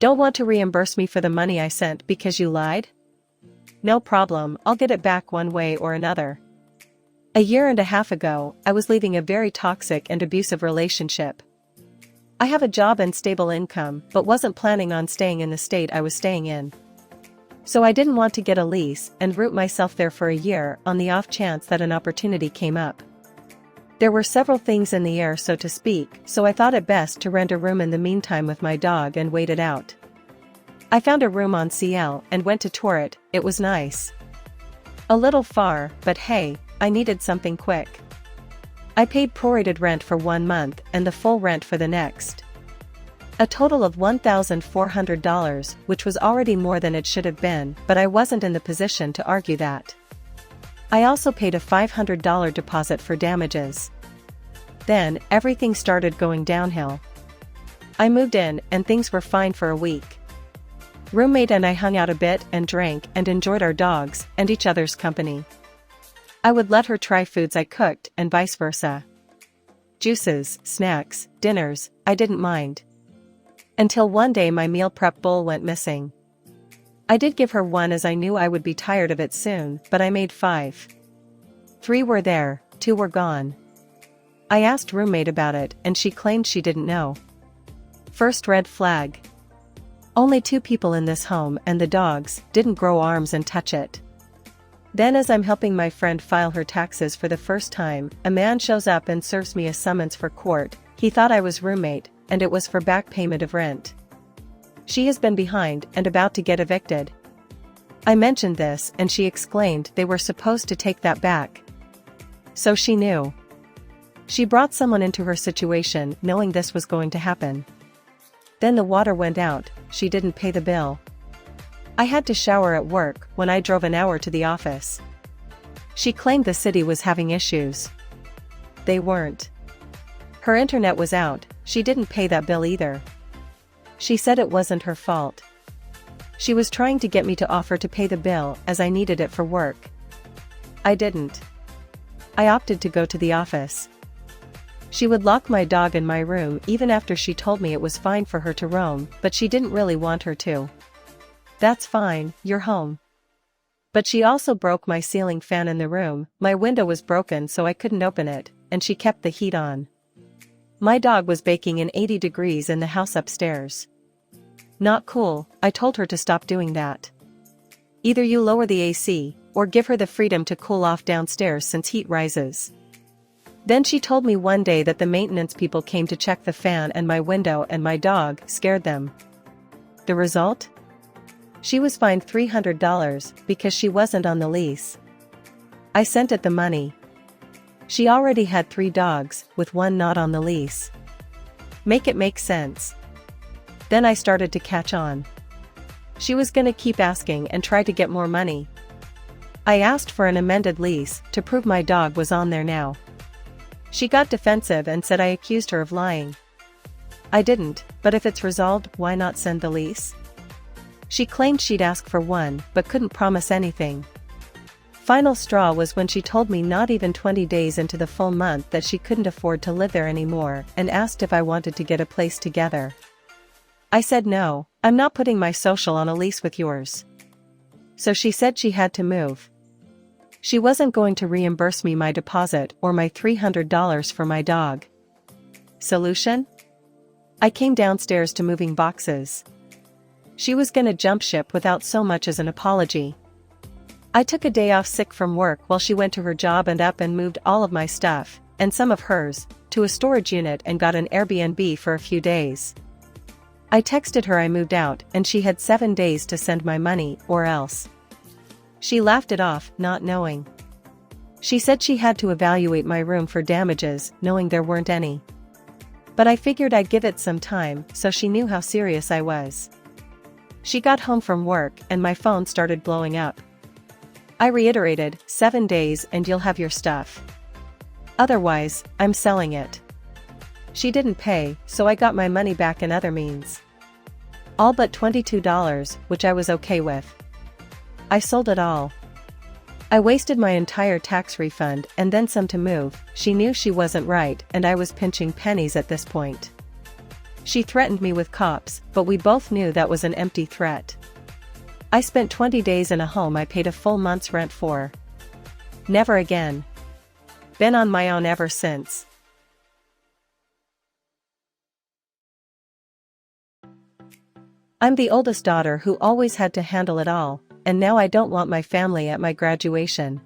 Don't want to reimburse me for the money I sent because you lied? No problem, I'll get it back one way or another. A year and a half ago, I was leaving a very toxic and abusive relationship. I have a job and stable income, but wasn't planning on staying in the state I was staying in. So I didn't want to get a lease and root myself there for a year on the off chance that an opportunity came up. There were several things in the air, so to speak, so I thought it best to rent a room in the meantime with my dog and wait it out. I found a room on CL and went to tour it. It was nice. A little far, but hey, I needed something quick. I paid prorated rent for 1 month and the full rent for the next. A total of $1,400, which was already more than it should have been, but I wasn't in the position to argue that. I also paid a $500 deposit for damages. Then, everything started going downhill. I moved in, and things were fine for a week. Roommate and I hung out a bit and drank and enjoyed our dogs and each other's company. I would let her try foods I cooked and vice versa. Juices, snacks, dinners, I didn't mind. Until one day my meal prep bowl went missing. I did give her one as I knew I would be tired of it soon, but I made 5. 3 were there, 2 were gone. I asked roommate about it and she claimed she didn't know. First red flag. Only 2 people in this home and the dogs didn't grow arms and touch it. Then as I'm helping my friend file her taxes for the first time, a man shows up and serves me a summons for court. He thought I was roommate, and it was for back payment of rent. She has been behind and about to get evicted. I mentioned this and she explained they were supposed to take that back. So she knew. She brought someone into her situation knowing this was going to happen. Then the water went out, she didn't pay the bill. I had to shower at work when I drove an hour to the office. She claimed the city was having issues. They weren't. Her internet was out, she didn't pay that bill either. She said it wasn't her fault. She was trying to get me to offer to pay the bill as I needed it for work. I didn't. I opted to go to the office. She would lock my dog in my room even after she told me it was fine for her to roam, but she didn't really want her to. That's fine, you're home. But she also broke my ceiling fan in the room. My window was broken so I couldn't open it, and she kept the heat on. My dog was baking in 80 degrees in the house upstairs. Not cool, I told her to stop doing that. Either you lower the AC, or give her the freedom to cool off downstairs since heat rises. Then she told me one day that the maintenance people came to check the fan and my window and my dog scared them. The result? She was fined $300 because she wasn't on the lease. I sent it the money. She already had 3 dogs, with 1 not on the lease. Make it make sense. Then I started to catch on. She was gonna keep asking and try to get more money. I asked for an amended lease to prove my dog was on there now. She got defensive and said I accused her of lying. I didn't, but if it's resolved, why not send the lease? She claimed she'd ask for one, but couldn't promise anything. Final straw was when she told me not even 20 days into the full month that she couldn't afford to live there anymore and asked if I wanted to get a place together. I said no, I'm not putting my social on a lease with yours. So she said she had to move. She wasn't going to reimburse me my deposit or my $300 for my dog. Solution? I came downstairs to moving boxes. She was gonna jump ship without so much as an apology. I took a day off sick from work while she went to her job and up and moved all of my stuff, and some of hers, to a storage unit and got an Airbnb for a few days. I texted her I moved out and she had 7 days to send my money or else. She laughed it off, not knowing. She said she had to evaluate my room for damages, knowing there weren't any. But I figured I'd give it some time, so she knew how serious I was. She got home from work and my phone started blowing up. I reiterated, 7 days and you'll have your stuff. Otherwise, I'm selling it. She didn't pay, so I got my money back in other means. All but $22, which I was okay with. I sold it all. I wasted my entire tax refund and then some to move. She knew she wasn't right and I was pinching pennies at this point. She threatened me with cops, but we both knew that was an empty threat. I spent 20 days in a home I paid a full month's rent for. Never again. Been on my own ever since. I'm the oldest daughter who always had to handle it all, and now I don't want my family at my graduation.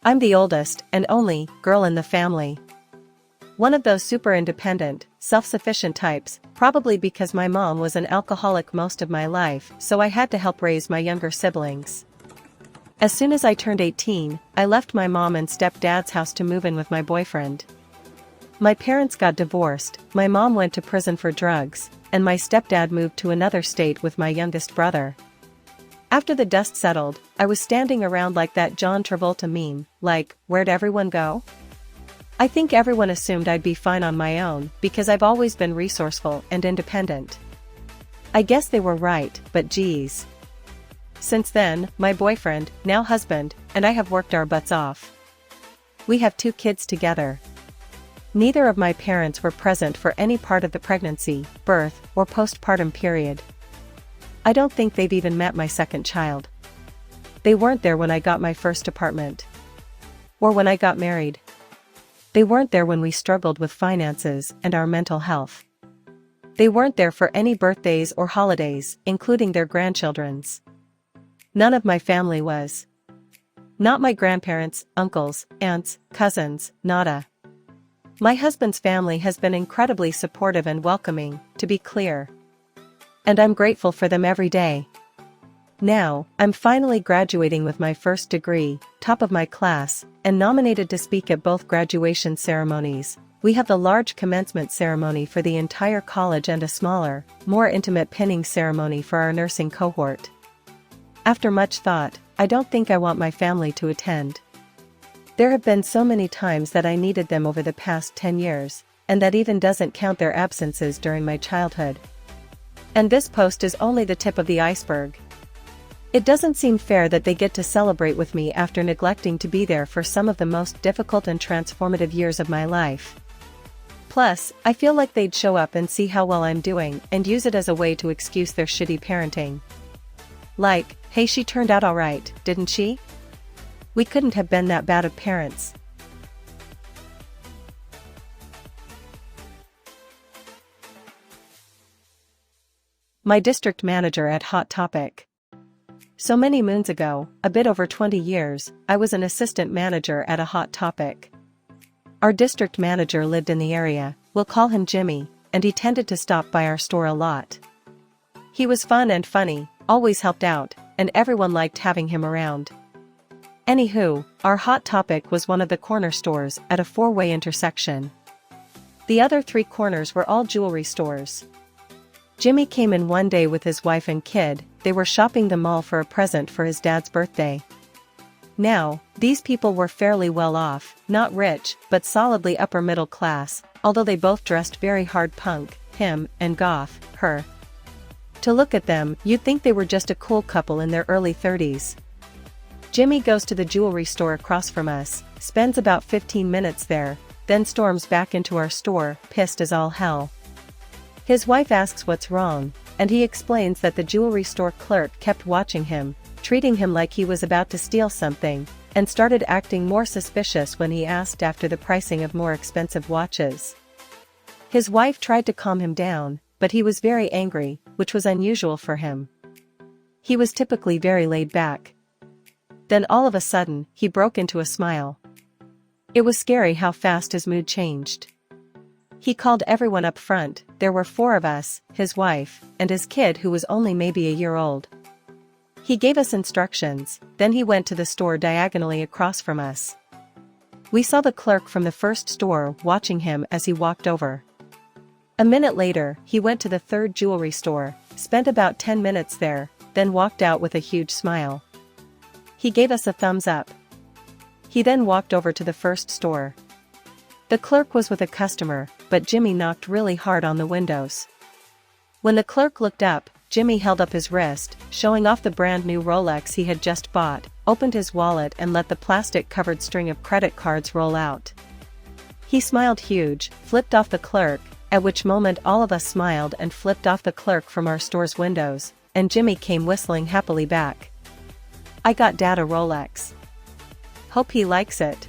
I'm the oldest and only girl in the family. One of those super independent, self-sufficient types, probably because my mom was an alcoholic most of my life, so I had to help raise my younger siblings. As soon as I turned 18, I left my mom and stepdad's house to move in with my boyfriend. My parents got divorced, my mom went to prison for drugs, and my stepdad moved to another state with my youngest brother. After the dust settled, I was standing around like that John Travolta meme, like, where'd everyone go? I think everyone assumed I'd be fine on my own because I've always been resourceful and independent. I guess they were right, but geez. Since then, my boyfriend, now husband, and I have worked our butts off. We have 2 kids together. Neither of my parents were present for any part of the pregnancy, birth, or postpartum period. I don't think they've even met my second child. They weren't there when I got my first apartment. Or when I got married. They weren't there when we struggled with finances and our mental health. They weren't there for any birthdays or holidays, including their grandchildren's. None of my family was. Not my grandparents, uncles, aunts, cousins, nada. My husband's family has been incredibly supportive and welcoming, to be clear. And I'm grateful for them every day. Now, I'm finally graduating with my first degree, top of my class, and nominated to speak at both graduation ceremonies. We have the large commencement ceremony for the entire college and a smaller, more intimate pinning ceremony for our nursing cohort. After much thought, I don't think I want my family to attend. There have been so many times that I needed them over the past 10 years, and that even doesn't count their absences during my childhood. And this post is only the tip of the iceberg. It doesn't seem fair that they get to celebrate with me after neglecting to be there for some of the most difficult and transformative years of my life. Plus, I feel like they'd show up and see how well I'm doing and use it as a way to excuse their shitty parenting. Like, hey, she turned out alright, didn't she? We couldn't have been that bad of parents. My district manager at Hot Topic. So many moons ago, a bit over 20 years, I was an assistant manager at a Hot Topic. Our district manager lived in the area, we'll call him Jimmy, and he tended to stop by our store a lot. He was fun and funny, always helped out, and everyone liked having him around. Anywho, our Hot Topic was one of the corner stores at a 4-way intersection. The other 3 corners were all jewelry stores. Jimmy came in one day with his wife and kid. They were shopping the mall for a present for his dad's birthday. Now, these people were fairly well off, not rich, but solidly upper middle class, although they both dressed very hard punk, him, and goth, her. To look at them, you'd think they were just a cool couple in their early 30s. Jimmy goes to the jewelry store across from us, spends about 15 minutes there, then storms back into our store, pissed as all hell. His wife asks what's wrong, and he explains that the jewelry store clerk kept watching him, treating him like he was about to steal something, and started acting more suspicious when he asked after the pricing of more expensive watches. His wife tried to calm him down, but he was very angry, which was unusual for him. He was typically very laid back. Then all of a sudden, he broke into a smile. It was scary how fast his mood changed. He called everyone up front. There were 4 of us, his wife, and his kid who was only maybe a year old. He gave us instructions, then he went to the store diagonally across from us. We saw the clerk from the first store watching him as he walked over. A minute later, he went to the 3rd jewelry store, spent about 10 minutes there, then walked out with a huge smile. He gave us a thumbs up. He then walked over to the first store. The clerk was with a customer, but Jimmy knocked really hard on the windows. When the clerk looked up, Jimmy held up his wrist, showing off the brand new Rolex he had just bought, opened his wallet and let the plastic-covered string of credit cards roll out. He smiled huge, flipped off the clerk, At which moment all of us smiled and flipped off the clerk from our store's windows, and Jimmy came whistling happily back. I got Dad a Rolex. Hope he likes it.